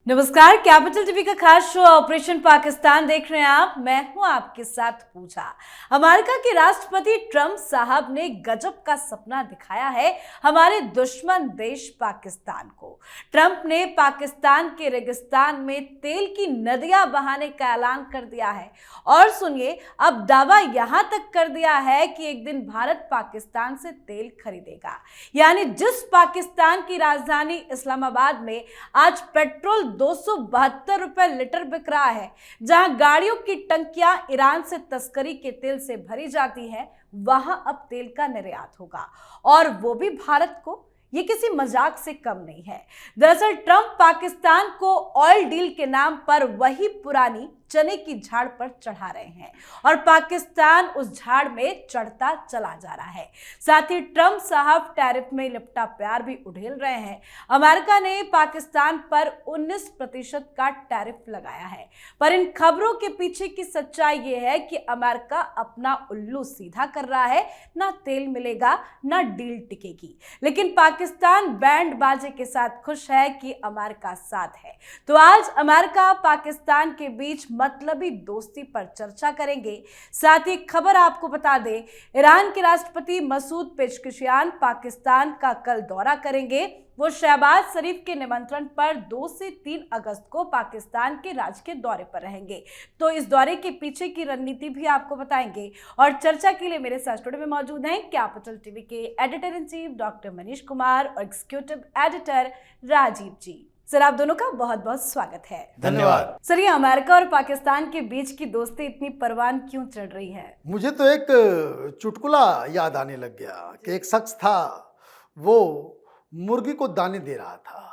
नमस्कार, capital TV का खास शो ऑपरेशन पाकिस्तान देख रहे हैं आप। मैं हूं आपके साथ पूजा। अमेरिका के राष्ट्रपति ट्रंप साहब ने गजब का सपना दिखाया है हमारे दुश्मन देश पाकिस्तान को। ट्रंप ने पाकिस्तान के रेगिस्तान में तेल की नदियां बहाने का ऐलान कर दिया है और सुनिए, अब दावा यहां तक कर दिया है कि एक दिन भारत पाकिस्तान से तेल खरीदेगा। यानी जिस पाकिस्तान की राजधानी इस्लामाबाद में आज पेट्रोल 272 रुपए लीटर बिक रहा है, जहां गाड़ियों की टंकियां ईरान से तस्करी के तेल से भरी जाती है, वहां अब तेल का निर्यात होगा और वो भी भारत को। ये किसी मजाक से कम नहीं है। दरअसल ट्रंप पाकिस्तान को ऑयल डील के नाम पर वही पुरानी चने की झाड़ पर चढ़ा रहे हैं और पाकिस्तान उस झाड़ में चढ़ता चला जा रहा है। साथ ही ट्रंप साहब टैरिफ में लिपटा प्यार भी उड़ेल रहे हैं। अमेरिका ने पाकिस्तान पर 19% का टैरिफ लगाया है, पर इन खबरों के पीछे की सच्चाई ये है कि अमेरिका अपना उल्लू सीधा कर रहा है। ना तेल मिलेगा, ना डील टिकेगी, लेकिन पाकिस्तान बैंड बाजे के साथ खुश है कि अमेरिका साथ है। तो आज अमेरिका पाकिस्तान के बीच मतलबी दोस्ती पर चर्चा करेंगे। साथ ही खबर आपको बता दें, ईरान के राष्ट्रपति मसूद पेजकिशियान पाकिस्तान का कल दौरा करेंगे। वो शहबाज शरीफ के निमंत्रण पर 2 से 3 अगस्त को पाकिस्तान के राजकीय दौरे पर रहेंगे। तो इस दौरे के पीछे की रणनीति भी आपको बताएंगे और चर्चा के लिए मेरे साथ स्टूडियो में मौजूद हैं कैपिटल टीवी के editor in chief doctor Manish Kumar और एग्जीक्यूटिव एडिटर राजीव जी। सर, आप दोनों का बहुत बहुत स्वागत है। धन्यवाद। सर, ये अमेरिका और पाकिस्तान के बीच की दोस्ती इतनी परवान क्यों चढ़ रही है? मुझे तो एक चुटकुला याद आने लग गया कि एक शख्स था, वो मुर्गी को दाने दे रहा था,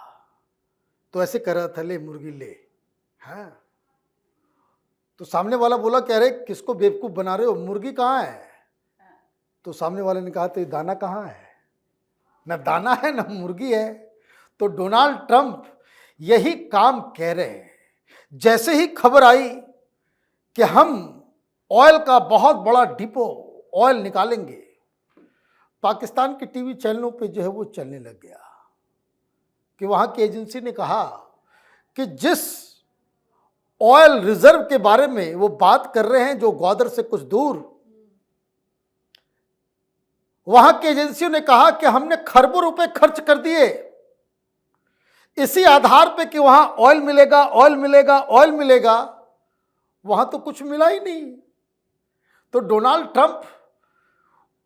तो ऐसे कर रहा था, ले मुर्गी ले। हाँ, तो सामने वाला बोला, कह रहे किसको बेवकूफ बना रहे हो, मुर्गी कहाँ है? तो सामने वाले ने कहा, तो दाना कहाँ है? ना दाना है ना मुर्गी है। तो डोनाल्ड ट्रंप यही काम कह रहे हैं। जैसे ही खबर आई कि हम ऑयल का बहुत बड़ा डिपो ऑयल निकालेंगे, पाकिस्तान के टीवी चैनलों पे जो है वो चलने लग गया कि वहाँ की एजेंसी ने कहा कि जिस ऑयल रिजर्व के बारे में वो बात कर रहे हैं, जो ग्वादर से कुछ दूर, वहाँ की एजेंसियों ने कहा कि हमने खरबों रुपए खर्च कर दिए इसी आधार पे कि वहां ऑयल मिलेगा, ऑयल मिलेगा, ऑयल मिलेगा। वहां तो कुछ मिला ही नहीं। तो डोनाल्ड ट्रंप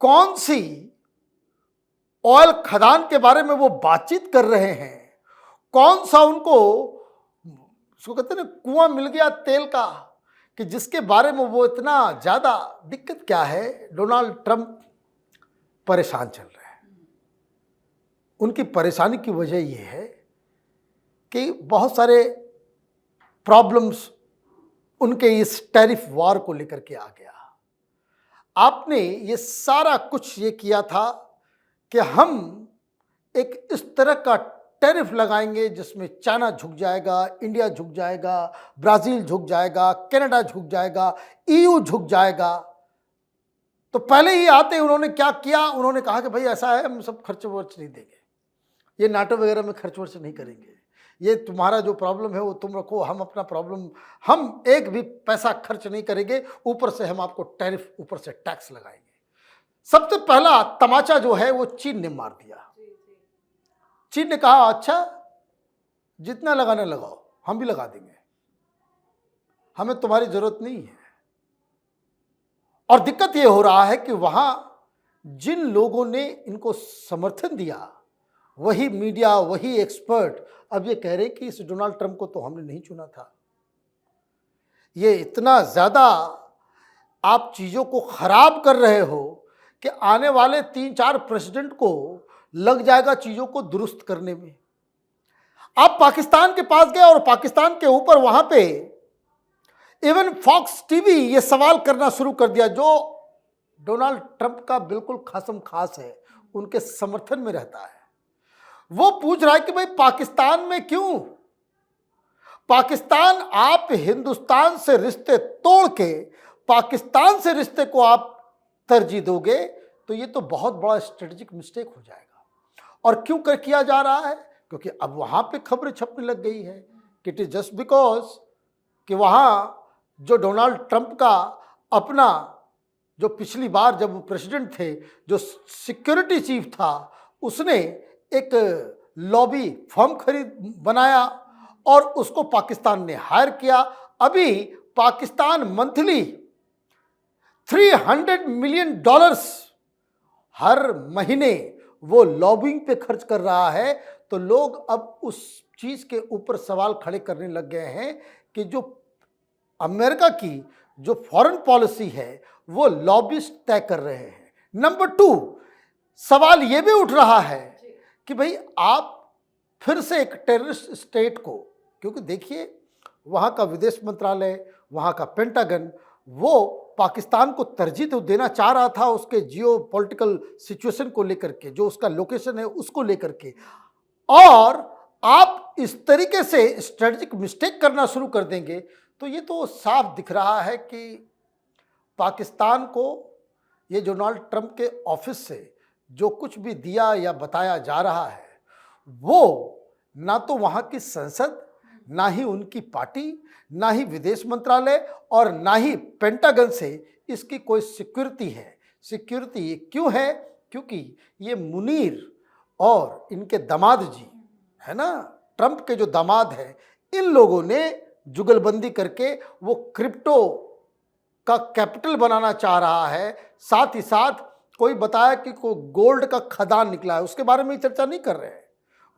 कौन सी ऑयल खदान के बारे में वो बातचीत कर रहे हैं, कौन सा उनको, उसको कहते हैं ना, कुआं मिल गया तेल का, कि जिसके बारे में वो इतना ज्यादा, दिक्कत क्या है, डोनाल्ड ट्रंप परेशान चल रहे हैं। उनकी परेशानी की वजह यह है कि बहुत सारे प्रॉब्लम्स उनके इस टैरिफ वॉर को लेकर के आ गया। आपने ये सारा कुछ ये किया था कि हम एक इस तरह का टैरिफ लगाएंगे जिसमें चाइना झुक जाएगा, इंडिया झुक जाएगा, ब्राज़ील झुक जाएगा, कनाडा झुक जाएगा, ईयू झुक जाएगा। तो पहले ही आते उन्होंने क्या किया, उन्होंने कहा कि भाई ऐसा है, हम सब खर्च वर्च नहीं देंगे, ये नाटो वगैरह में खर्च वर्च नहीं करेंगे, ये तुम्हारा जो प्रॉब्लम है वो तुम रखो, हम अपना प्रॉब्लम, हम एक भी पैसा खर्च नहीं करेंगे, ऊपर से हम आपको टैरिफ, ऊपर से टैक्स लगाएंगे। सबसे पहला तमाचा जो है वो चीन ने मार दिया। चीन ने कहा, अच्छा जितना लगाना लगाओ, हम भी लगा देंगे, हमें तुम्हारी जरूरत नहीं है। और दिक्कत ये हो रहा है कि वहां जिन लोगों ने इनको समर्थन दिया, वही मीडिया, वही एक्सपर्ट अब ये कह रहे हैं कि इस डोनाल्ड ट्रंप को तो हमने नहीं चुना था। ये इतना ज़्यादा आप चीज़ों को ख़राब कर रहे हो कि आने वाले 3-4 प्रेसिडेंट को लग जाएगा चीज़ों को दुरुस्त करने में। आप पाकिस्तान के पास गए और पाकिस्तान के ऊपर वहाँ पे इवन फॉक्स टीवी ये सवाल करना शुरू कर दिया, जो डोनाल्ड ट्रंप का बिल्कुल खासम खास है, उनके समर्थन में रहता है। वो पूछ रहा है कि भाई पाकिस्तान में क्यों, पाकिस्तान, आप हिंदुस्तान से रिश्ते तोड़ के पाकिस्तान से रिश्ते को आप तरजीह दोगे तो ये तो बहुत बड़ा स्ट्रेटेजिक मिस्टेक हो जाएगा। और क्यों कर किया जा रहा है, क्योंकि अब वहां पे खबरें छपने लग गई है इट इज जस्ट बिकॉज कि वहाँ जो डोनाल्ड ट्रंप का अपना जो पिछली बार जब वो प्रेसिडेंट थे, जो सिक्योरिटी चीफ था, उसने एक लॉबी फर्म बनाया और उसको पाकिस्तान ने हायर किया। अभी पाकिस्तान मंथली $300 मिलियन हर महीने वो लॉबिंग पे खर्च कर रहा है। तो लोग अब उस चीज के ऊपर सवाल खड़े करने लग गए हैं कि जो अमेरिका की जो फॉरेन पॉलिसी है वो लॉबिस्ट तय कर रहे हैं। नंबर 2, सवाल ये भी उठ रहा है कि भाई आप फिर से एक टेररिस्ट स्टेट को, क्योंकि देखिए वहाँ का विदेश मंत्रालय, वहाँ का पेंटागन, वो पाकिस्तान को तरजीह तो देना चाह रहा था उसके जियो पॉलिटिकल सिचुएशन को लेकर के, जो उसका लोकेशन है उसको लेकर के, और आप इस तरीके से स्ट्रेटजिक मिस्टेक करना शुरू कर देंगे तो ये तो साफ दिख रहा है कि पाकिस्तान को ये डोनाल्ड ट्रंप के ऑफिस से जो कुछ भी दिया या बताया जा रहा है वो ना तो वहाँ की संसद, ना ही उनकी पार्टी, ना ही विदेश मंत्रालय और ना ही पेंटागन से इसकी कोई सिक्योरिटी है। सिक्योरिटी क्यों है? क्योंकि ये मुनीर और इनके दामाद जी है ना, ट्रंप के जो दामाद हैं, इन लोगों ने जुगलबंदी करके वो क्रिप्टो का कैपिटल बनाना चाह रहा है। साथ ही साथ कोई बताया कि कोई गोल्ड का खदान निकला है, उसके बारे में चर्चा नहीं कर रहे हैं,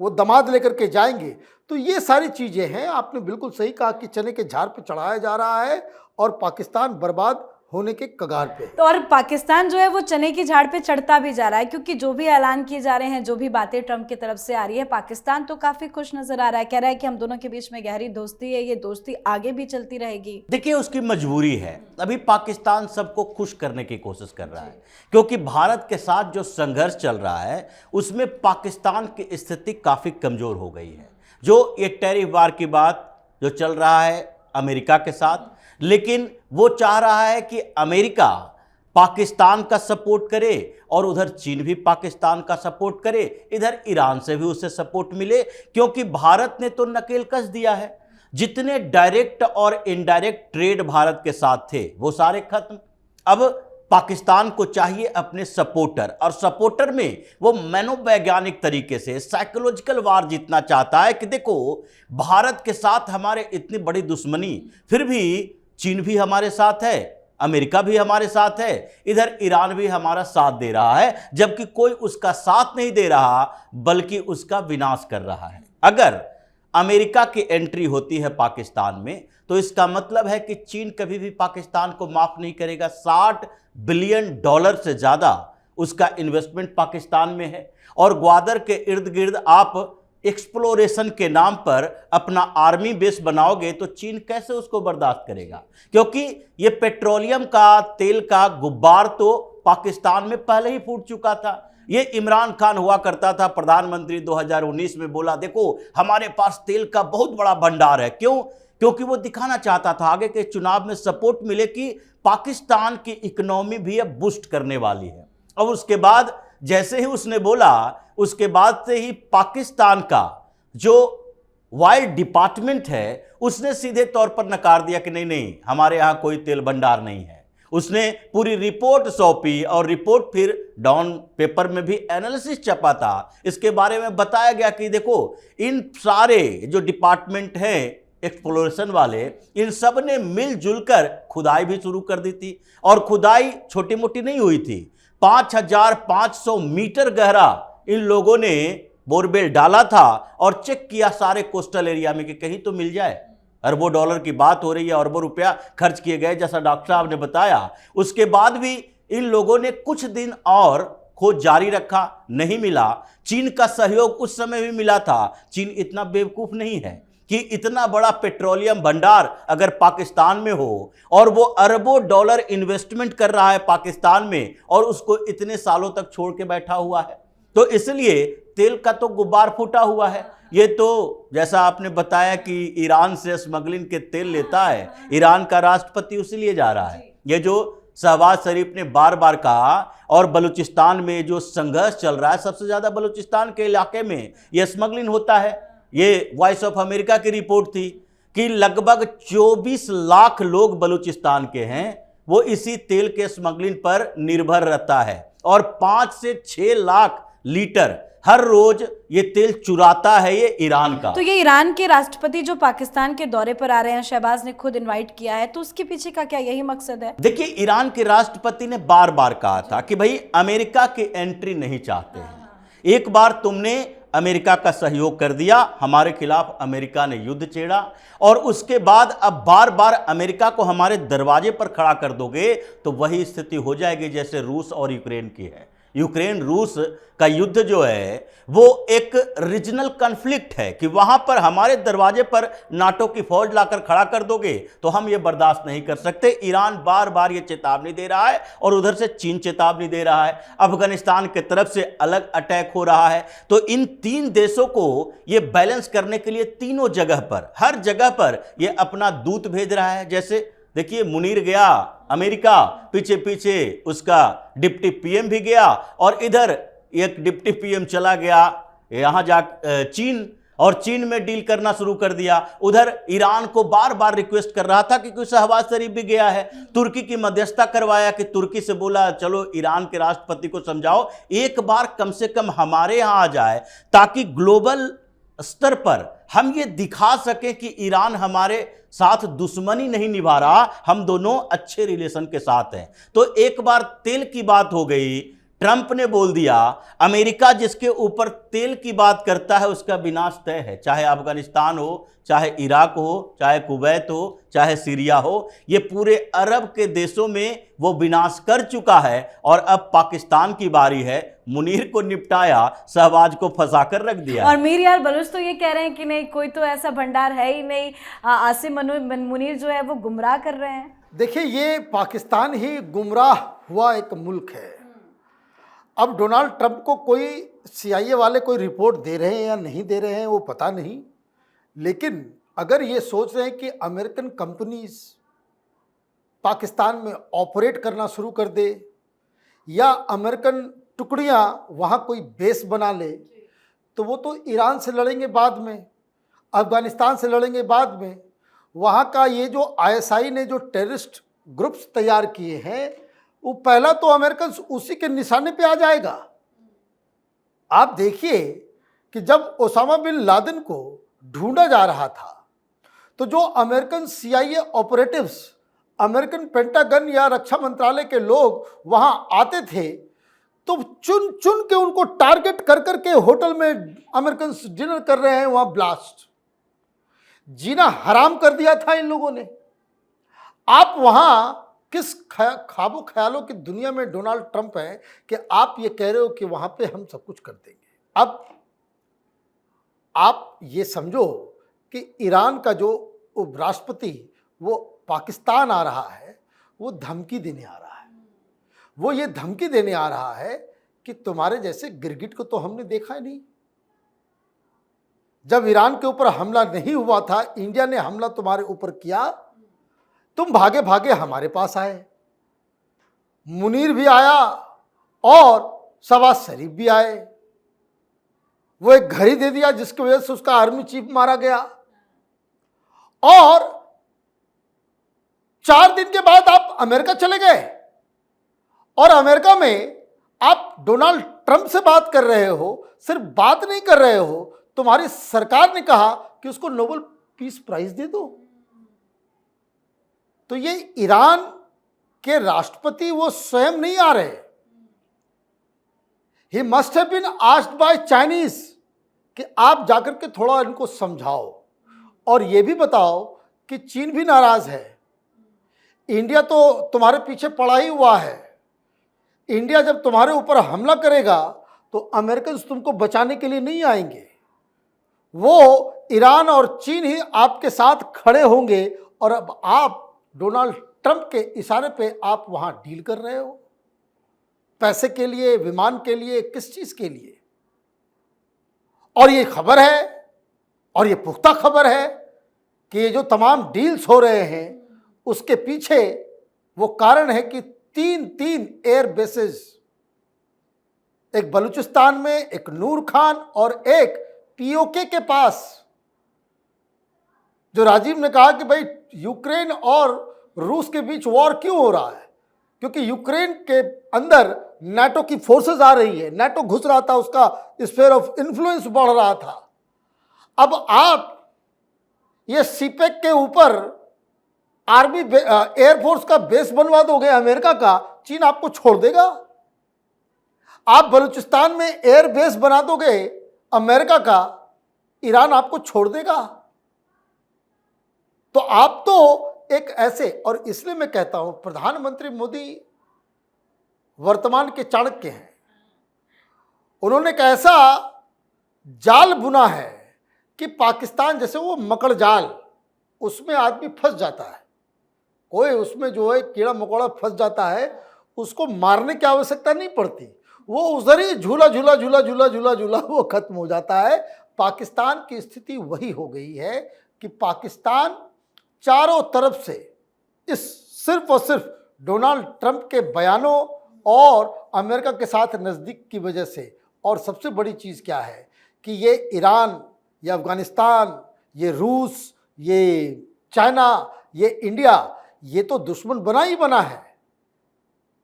वो दामाद लेकर के जाएंगे। तो ये सारी चीज़ें हैं। आपने बिल्कुल सही कहा कि चने के झाड़ पे चढ़ाया जा रहा है और पाकिस्तान बर्बाद होने के कगार पे। तो और पाकिस्तान जो है वो चने की झाड़ पे चढ़ता भी जा रहा है, क्योंकि जो भी ऐलान किए जा रहे हैं, जो भी बातें ट्रंप की तरफ से आ रही है, पाकिस्तान तो काफी खुश नजर आ रहा है, कह रहा है कि हम दोनों के बीच में गहरी दोस्ती है, ये दोस्ती आगे भी चलती रहेगी। देखिए उसकी मजबूरी है, अभी पाकिस्तान सबको खुश करने की कोशिश कर रहा है, क्योंकि भारत के साथ जो संघर्ष चल रहा है उसमें पाकिस्तान की स्थिति काफी कमजोर हो गई है। जो ये टैरिफ वार की बात जो चल रहा है अमेरिका के साथ, लेकिन वो चाह रहा है कि अमेरिका पाकिस्तान का सपोर्ट करे और उधर चीन भी पाकिस्तान का सपोर्ट करे, इधर ईरान से भी उसे सपोर्ट मिले, क्योंकि भारत ने तो नकेल कस दिया है। जितने डायरेक्ट और इनडायरेक्ट ट्रेड भारत के साथ थे वो सारे खत्म। अब पाकिस्तान को चाहिए अपने सपोर्टर, और सपोर्टर में वो मनोवैज्ञानिक तरीके से साइकोलॉजिकल वार जीतना चाहता है कि देखो भारत के साथ हमारे इतनी बड़ी दुश्मनी, फिर भी चीन भी हमारे साथ है, अमेरिका भी हमारे साथ है, इधर ईरान भी हमारा साथ दे रहा है, जबकि कोई उसका साथ नहीं दे रहा बल्कि उसका विनाश कर रहा है। अगर अमेरिका की एंट्री होती है पाकिस्तान में तो इसका मतलब है कि चीन कभी भी पाकिस्तान को माफ नहीं करेगा। $60 बिलियन से ज़्यादा उसका इन्वेस्टमेंट पाकिस्तान में है, और ग्वादर के इर्द गिर्द आप एक्सप्लोरेशन के नाम पर अपना आर्मी बेस बनाओगे तो चीन कैसे उसको बर्दाश्त करेगा? क्योंकि ये पेट्रोलियम का, तेल का गुब्बार तो पाकिस्तान में पहले ही फूट चुका था। ये इमरान खान हुआ करता था प्रधानमंत्री, 2019 में बोला देखो हमारे पास तेल का बहुत बड़ा भंडार है। क्यों? क्योंकि वो दिखाना चाहता था आगे के चुनाव में सपोर्ट मिले कि पाकिस्तान की इकोनॉमी भी अब बूस्ट करने वाली है। और उसके बाद जैसे ही उसने बोला, उसके बाद से ही पाकिस्तान का जो वाइल्ड डिपार्टमेंट है उसने सीधे तौर पर नकार दिया कि नहीं नहीं हमारे यहाँ कोई तेल भंडार नहीं है। उसने पूरी रिपोर्ट सौंपी और रिपोर्ट फिर डॉन पेपर में भी एनालिसिस छपा था। इसके बारे में बताया गया कि देखो इन सारे जो डिपार्टमेंट हैं एक्सप्लोरेशन वाले, इन सब ने मिलजुल कर खुदाई भी शुरू कर दी थी, और खुदाई छोटी मोटी नहीं हुई थी। 5500 मीटर गहरा इन लोगों ने बोरवेल डाला था और चेक किया सारे कोस्टल एरिया में कि कहीं तो मिल जाए। अरबों डॉलर की बात हो रही है, अरबों रुपया खर्च किए गए जैसा डॉक्टर साहब ने बताया। उसके बाद भी इन लोगों ने कुछ दिन और खोज जारी रखा, नहीं मिला। चीन का सहयोग उस समय भी मिला था। चीन इतना बेवकूफ नहीं है कि इतना बड़ा पेट्रोलियम भंडार अगर पाकिस्तान में हो और वो अरबों डॉलर इन्वेस्टमेंट कर रहा है पाकिस्तान में और उसको इतने सालों तक छोड़ के बैठा हुआ है, तो इसलिए तेल का तो गुब्बार फूटा हुआ है। ये तो जैसा आपने बताया कि ईरान से स्मगलिंग के तेल लेता है, ईरान का राष्ट्रपति उसीलिए जा रहा है। ये जो शहबाज शरीफ ने बार बार कहा, और बलूचिस्तान में जो संघर्ष चल रहा है, सबसे ज्यादा बलूचिस्तान के इलाके में यह स्मगलिंग होता है। ये वॉइस ऑफ अमेरिका की रिपोर्ट थी कि लगभग 24 लाख लोग बलूचिस्तान के हैं, वो इसी तेल के स्मगलिंग पर निर्भर रहता है और 5 से 6 लाख लीटर हर रोज ये तेल चुराता है ये ईरान का। तो ये ईरान के राष्ट्रपति जो पाकिस्तान के दौरे पर आ रहे हैं, शहबाज ने खुद इनवाइट किया है, तो उसके पीछे का क्या यही मकसद है? देखिए, ईरान के राष्ट्रपति ने बार बार कहा था कि भाई अमेरिका की एंट्री नहीं चाहते हैं। एक बार तुमने अमेरिका का सहयोग कर दिया, हमारे खिलाफ अमेरिका ने युद्ध छेड़ा, और उसके बाद अब बार बार अमेरिका को हमारे दरवाजे पर खड़ा कर दोगे तो वही स्थिति हो जाएगी जैसे रूस और यूक्रेन की है। यूक्रेन रूस का युद्ध जो है वो एक रीजनल कॉन्फ्लिक्ट है कि वहां पर हमारे दरवाजे पर नाटो की फौज लाकर खड़ा कर दोगे तो हम ये बर्दाश्त नहीं कर सकते। ईरान बार बार ये चेतावनी दे रहा है और उधर से चीन चेतावनी दे रहा है, अफगानिस्तान की तरफ से अलग अटैक हो रहा है। तो इन 3 देशों को ये बैलेंस करने के लिए तीनों जगह पर, हर जगह पर ये अपना दूत भेज रहा है। जैसे देखिए, मुनीर गया अमेरिका, पीछे पीछे उसका डिप्टी पीएम भी गया, और इधर एक डिप्टी पीएम चला गया यहां जा चीन, और चीन में डील करना शुरू कर दिया। उधर ईरान को बार बार रिक्वेस्ट कर रहा था कि शहबाज शरीफ भी गया है, तुर्की की मध्यस्थता करवाया कि तुर्की से बोला चलो ईरान के राष्ट्रपति को समझाओ एक बार कम से कम हमारे यहां आ जाए, ताकि ग्लोबल स्तर पर हम ये दिखा सकें कि ईरान हमारे साथ दुश्मनी नहीं निभा रहा, हम दोनों अच्छे रिलेशन के साथ हैं। तो एक बार तेल की बात हो गई, ट्रंप ने बोल दिया अमेरिका जिसके ऊपर तेल की बात करता है उसका विनाश तय है, चाहे अफगानिस्तान हो, चाहे इराक हो, चाहे कुवैत हो, चाहे सीरिया हो। ये पूरे अरब के देशों में वो विनाश कर चुका है और अब पाकिस्तान की बारी है। मुनीर को निपटाया, शहबाज को फंसा कर रख दिया। और मीर यार बलूच तो ये कह रहे हैं कि नहीं, कोई तो ऐसा भंडार है ही नहीं, आसिम मुनीर जो है वो गुमराह कर रहे हैं। देखिए, ये पाकिस्तान ही गुमराह हुआ एक मुल्क है। अब डोनाल्ड ट्रंप को कोई CIA वाले कोई रिपोर्ट दे रहे हैं या नहीं दे रहे हैं वो पता नहीं, लेकिन अगर ये सोच रहे हैं कि अमेरिकन कंपनीज पाकिस्तान में ऑपरेट करना शुरू कर दे या अमेरिकन टुकड़ियां वहाँ कोई बेस बना ले, तो वो तो ईरान से लड़ेंगे बाद में, अफगानिस्तान से लड़ेंगे बाद में। वहाँ का ये जो ISI ने जो टेररिस्ट ग्रुप्स तैयार किए हैं, वो पहला तो अमेरिकन उसी के निशाने पे आ जाएगा। आप देखिए कि जब ओसामा बिन लादेन को ढूंढा जा रहा था, तो जो American CIA operatives, American pentagon या रक्षा मंत्रालय के लोग वहां आते थे, तो चुन चुन के उनको टारगेट कर करके होटल में अमेरिकन डिनर कर रहे हैं, वहां ब्लास्ट, जीना हराम कर दिया था इन लोगों ने। आप वहां किस ख्वाबों ख्यालों की दुनिया में डोनाल्ड ट्रंप है कि आप ये कह रहे हो कि वहां पे हम सब कुछ कर देंगे। अब आप ये समझो कि ईरान का जो राष्ट्रपति वो पाकिस्तान आ रहा है, वो धमकी देने आ रहा है। वो ये धमकी देने आ रहा है कि तुम्हारे जैसे गिरगिट को तो हमने देखा ही नहीं। जब ईरान के ऊपर हमला नहीं हुआ था, इंडिया ने हमला तुम्हारे ऊपर किया, तुम भागे भागे हमारे पास आए। मुनीर भी आया और शहबाज शरीफ भी आए। वो एक घड़ी दे दिया जिसकी वजह से उसका आर्मी चीफ मारा गया, और 4 दिन के बाद आप अमेरिका चले गए और अमेरिका में आप डोनाल्ड ट्रंप से बात कर रहे हो। सिर्फ बात नहीं कर रहे हो, तुम्हारी सरकार ने कहा कि उसको नोबेल पीस प्राइज दे दो। तो ये ईरान के राष्ट्रपति वो स्वयं नहीं आ रहे। He must have been asked by Chinese कि आप जाकर के थोड़ा इनको समझाओ और ये भी बताओ कि चीन भी नाराज है, इंडिया तो तुम्हारे पीछे पड़ा ही हुआ है। इंडिया जब तुम्हारे ऊपर हमला करेगा तो अमेरिकन तुमको बचाने के लिए नहीं आएंगे, वो ईरान और चीन ही आपके साथ खड़े होंगे। और अब आप डोनाल्ड ट्रंप के इशारे पे आप वहां डील कर रहे हो, पैसे के लिए, विमान के लिए, किस चीज के लिए। और ये खबर है, और ये पुख्ता खबर है कि ये जो तमाम डील्स हो रहे हैं उसके पीछे वो कारण है कि 3 एयर बेसेस, एक बलूचिस्तान में, एक नूर खान और एक पीओके के पास, जो राजीव ने कहा कि भाई यूक्रेन और रूस के बीच वॉर क्यों हो रहा है, क्योंकि यूक्रेन के अंदर नाटो की फोर्सेस आ रही है, नाटो घुस रहा था, उसका स्फीयर ऑफ इन्फ्लुएंस बढ़ रहा था। अब आप ये सीपेक के ऊपर आर्मी एयरफोर्स का बेस बनवा दोगे अमेरिका का, चीन आपको छोड़ देगा। आप बलूचिस्तान में एयर बेस बना दोगे अमेरिका का, ईरान आपको छोड़ देगा। तो आप तो एक ऐसे, और इसलिए मैं कहता हूं प्रधानमंत्री मोदी वर्तमान के चाणक्य हैं। उन्होंने एक ऐसा जाल बुना है कि पाकिस्तान, जैसे वो मकड़ जाल, उसमें आदमी फंस जाता है, कोई उसमें जो है कीड़ा मकोड़ा फंस जाता है, उसको मारने की आवश्यकता नहीं पड़ती, वो उधर ही झूला झूला झूला झूला झूला झूला वो खत्म हो जाता है। पाकिस्तान की स्थिति वही हो गई है कि पाकिस्तान चारों तरफ से इस सिर्फ और सिर्फ डोनाल्ड ट्रंप के बयानों और अमेरिका के साथ नज़दीक की वजह से, और सबसे बड़ी चीज़ क्या है कि ये ईरान, ये अफ़गानिस्तान, ये रूस, ये चाइना, ये इंडिया, ये तो दुश्मन बना ही बना है।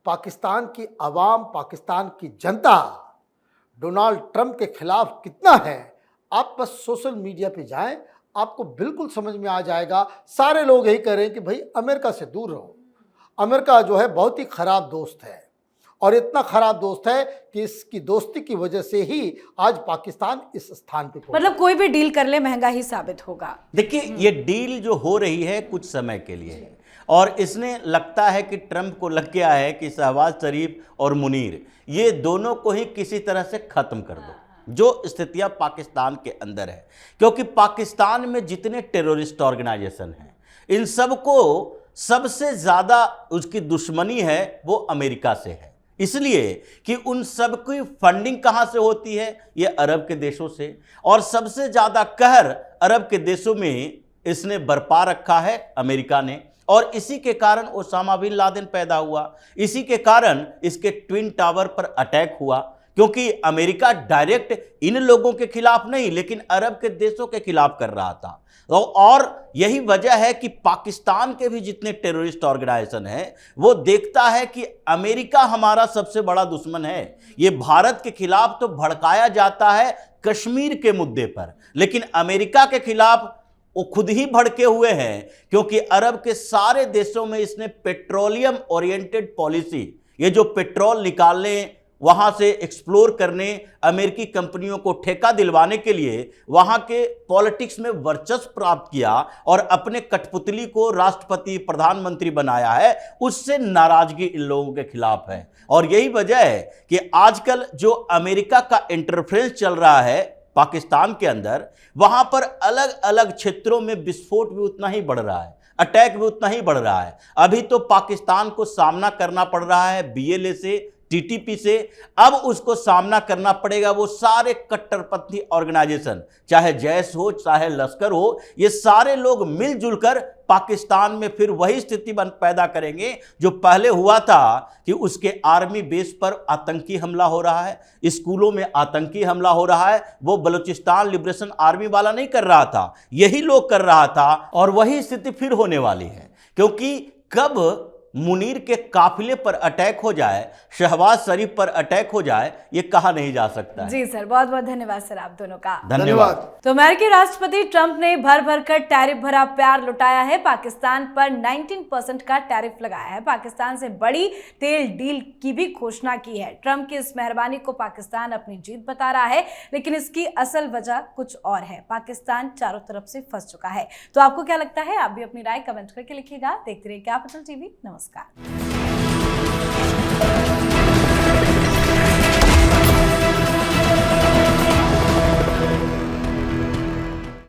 पाकिस्तान की आवाम, पाकिस्तान की जनता डोनाल्ड ट्रंप के खिलाफ कितना है, आप बस सोशल मीडिया पे जाएं, आपको बिल्कुल समझ में आ जाएगा। सारे लोग यही कह रहे हैं कि भाई अमेरिका से दूर रहो, अमेरिका जो है बहुत ही ख़राब दोस्त है, और इतना ख़राब दोस्त है कि इसकी दोस्ती की वजह से ही आज पाकिस्तान इस स्थान पे पहुंचा। मतलब कोई भी डील कर ले महंगा ही साबित होगा। देखिए, ये डील जो हो रही है कुछ समय के लिए है, और इसने लगता है कि ट्रंप को लग गया है कि शहबाज शरीफ और मुनीर, ये दोनों को ही किसी तरह से ख़त्म कर दो, जो स्थितियां पाकिस्तान के अंदर है। क्योंकि पाकिस्तान में जितने टेररिस्ट ऑर्गेनाइजेशन हैं, इन सब को सबसे ज़्यादा उसकी दुश्मनी है वो अमेरिका से है, इसलिए कि उन सब की फंडिंग कहाँ से होती है, ये अरब के देशों से, और सबसे ज़्यादा कहर अरब के देशों में इसने बरपा रखा है अमेरिका ने, और इसी के कारण ओसामा बिन लादेन पैदा हुआ, इसी के कारण इसके ट्विन टावर पर अटैक हुआ, क्योंकि अमेरिका डायरेक्ट इन लोगों के खिलाफ नहीं लेकिन अरब के देशों के खिलाफ कर रहा था। और यही वजह है कि पाकिस्तान के भी जितने टेररिस्ट ऑर्गेनाइजेशन हैं, वो देखता है कि अमेरिका हमारा सबसे बड़ा दुश्मन है। ये भारत के खिलाफ तो भड़काया जाता है कश्मीर के मुद्दे पर, लेकिन अमेरिका के खिलाफ वो खुद ही भड़के हुए हैं, क्योंकि अरब के सारे देशों में इसने पेट्रोलियम ओरिएंटेड पॉलिसी, ये जो पेट्रोल निकालने, वहां से एक्सप्लोर करने, अमेरिकी कंपनियों को ठेका दिलवाने के लिए वहां के पॉलिटिक्स में वर्चस्व प्राप्त किया और अपने कठपुतली को राष्ट्रपति प्रधानमंत्री बनाया है। उससे नाराजगी इन लोगों के खिलाफ है, और यही वजह है कि आजकल जो अमेरिका का इंटरफेरेंस चल रहा है पाकिस्तान के अंदर, वहां पर अलग अलग क्षेत्रों में विस्फोट भी उतना ही बढ़ रहा है, अटैक भी उतना ही बढ़ रहा है। अभी तो पाकिस्तान को सामना करना पड़ रहा है BLA से, TTP से, अब उसको सामना करना पड़ेगा वो सारे कट्टरपंथी ऑर्गेनाइजेशन, चाहे जैश हो चाहे लश्कर हो, ये सारे लोग मिलजुल कर पाकिस्तान में फिर वही स्थिति पैदा करेंगे जो पहले हुआ था कि उसके आर्मी बेस पर आतंकी हमला हो रहा है, स्कूलों में आतंकी हमला हो रहा है। वो बलूचिस्तान लिबरेशन आर्मी वाला नहीं कर रहा था, यही लोग कर रहा था, और वही स्थिति फिर होने वाली है। क्योंकि कब मुनीर के काफिले पर अटैक हो जाए, शहबाज शरीफ पर अटैक हो जाए, ये कहा नहीं जा सकता है। जी सर, बहुत बहुत धन्यवाद सर आप दोनों का। धन्यवाद। तो अमेरिकी राष्ट्रपति ट्रंप ने भर भर कर टैरिफ भरा प्यार लुटाया है। पाकिस्तान पर 19% का टैरिफ लगाया है। पाकिस्तान से बड़ी तेल डील की भी घोषणा की है। ट्रंप की इस मेहरबानी को पाकिस्तान अपनी जीत बता रहा है, लेकिन इसकी असल वजह कुछ और है। पाकिस्तान चारों तरफ से फंस चुका है। तो आपको क्या लगता है? आप भी अपनी राय कमेंट करके लिखिएगा। देखते रहिए कैपिटल टीवी। नमस्कार।